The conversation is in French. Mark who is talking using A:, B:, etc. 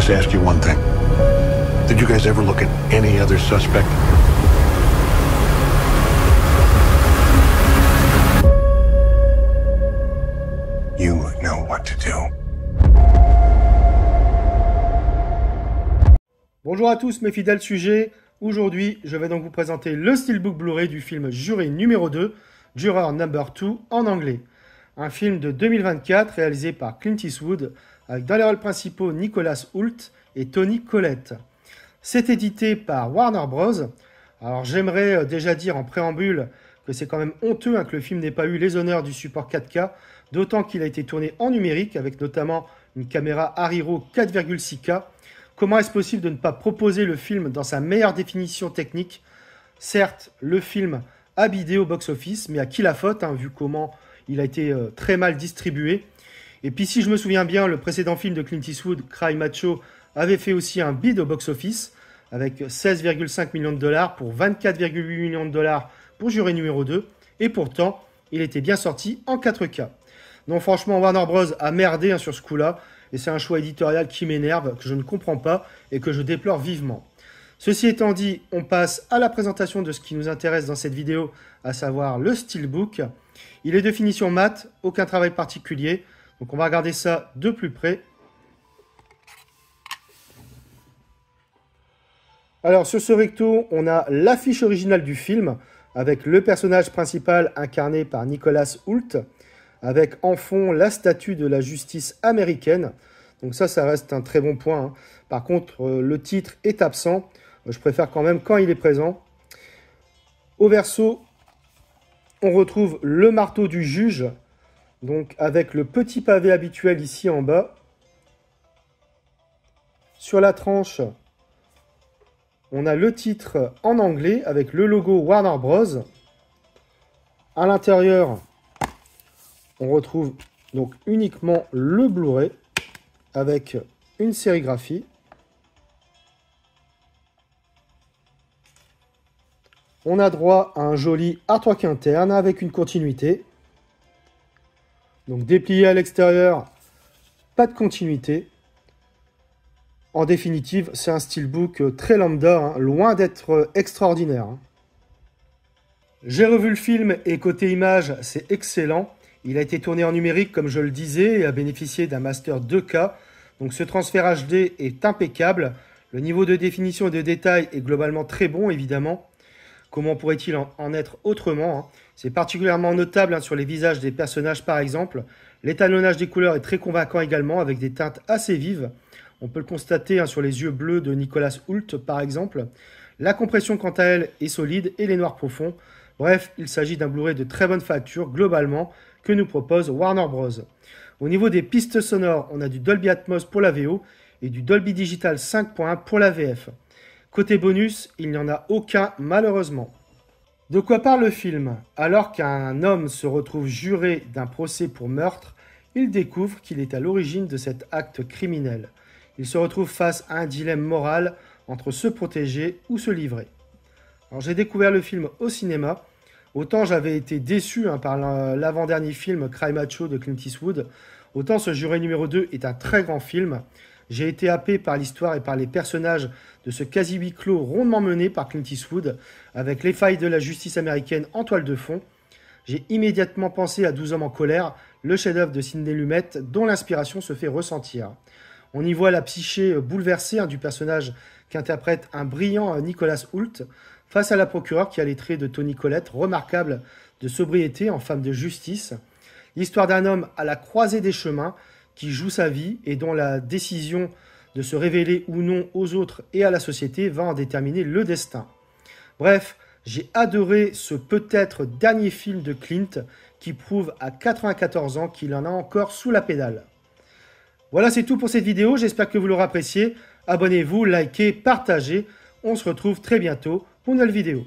A: just ask you one thing. Did you guys ever look at any other suspect? You know what to do.
B: Bonjour à tous mes fidèles sujets. Aujourd'hui, je vais donc vous présenter le steelbook Blu-ray du film Juré numéro 2, Juror Number 2 en anglais. Un film de 2024 réalisé par Clint Eastwood avec dans les rôles principaux Nicholas Hoult et Toni Collette. C'est édité par Warner Bros. Alors j'aimerais déjà dire en préambule que c'est quand même honteux que le film n'ait pas eu les honneurs du support 4K, d'autant qu'il a été tourné en numérique avec notamment une caméra Hariro 4,6K. Comment est-ce possible de ne pas proposer le film dans sa meilleure définition technique? Certes, le film a bidé au box-office, mais à qui la faute, vu comment il a été très mal distribué. Et puis si je me souviens bien, le précédent film de Clint Eastwood, Cry Macho, avait fait aussi un bid au box-office, avec 16,5 millions de dollars pour 24,8 millions de dollars pour Juré numéro 2, et pourtant, il était bien sorti en 4K. Donc franchement, Warner Bros. A merdé sur ce coup-là, et c'est un choix éditorial qui m'énerve, que je ne comprends pas et que je déplore vivement. Ceci étant dit, on passe à la présentation de ce qui nous intéresse dans cette vidéo, à savoir le steelbook. Il est de finition mat, aucun travail particulier, donc on va regarder ça de plus près. Alors sur ce recto, on a l'affiche originale du film, avec le personnage principal incarné par Nicholas Hoult, avec en fond la statue de la justice américaine. Donc ça reste un très bon point. Par contre, le titre est absent. Je préfère quand même quand il est présent. Au verso, on retrouve le marteau du juge, donc avec le petit pavé habituel ici en bas. Sur la tranche, on a le titre en anglais avec le logo Warner Bros. À l'intérieur, on retrouve donc uniquement le Blu-ray avec une sérigraphie. On a droit à un joli artwork interne avec une continuité. Donc déplié à l'extérieur, pas de continuité. En définitive, c'est un steelbook très lambda, loin d'être extraordinaire. J'ai revu le film et côté image, c'est excellent. Il a été tourné en numérique, comme je le disais, et a bénéficié d'un master 2K. Donc ce transfert HD est impeccable. Le niveau de définition et de détail est globalement très bon, évidemment. Comment pourrait-il en être autrement? C'est particulièrement notable sur les visages des personnages, par exemple. L'étalonnage des couleurs est très convaincant également, avec des teintes assez vives. On peut le constater sur les yeux bleus de Nicholas Hoult, par exemple. La compression, quant à elle, est solide et les noirs profonds. Bref, il s'agit d'un Blu-ray de très bonne facture, globalement, que nous propose Warner Bros. Au niveau des pistes sonores, on a du Dolby Atmos pour la VO et du Dolby Digital 5.1 pour la VF. Côté bonus, il n'y en a aucun malheureusement. De quoi parle le film? Alors qu'un homme se retrouve juré d'un procès pour meurtre, il découvre qu'il est à l'origine de cet acte criminel. Il se retrouve face à un dilemme moral entre se protéger ou se livrer. Alors j'ai découvert le film au cinéma. Autant j'avais été déçu par l'avant-dernier film Cry Macho de Clint Eastwood, autant ce Juré numéro 2 est un très grand film. J'ai été happé par l'histoire et par les personnages de ce quasi huis clos rondement mené par Clint Eastwood, avec les failles de la justice américaine en toile de fond. J'ai immédiatement pensé à 12 hommes en colère, le chef-d'œuvre de Sidney Lumet, dont l'inspiration se fait ressentir. On y voit la psyché bouleversée du personnage qu'interprète un brillant Nicholas Hoult, face à la procureure qui a les traits de Toni Collette, remarquable de sobriété en femme de justice. L'histoire d'un homme à la croisée des chemins qui joue sa vie et dont la décision de se révéler ou non aux autres et à la société va en déterminer le destin. Bref, j'ai adoré ce peut-être dernier film de Clint qui prouve à 94 ans qu'il en a encore sous la pédale. Voilà, c'est tout pour cette vidéo. J'espère que vous l'aurez apprécié. Abonnez-vous, likez, partagez. On se retrouve très bientôt pour une nouvelle vidéo.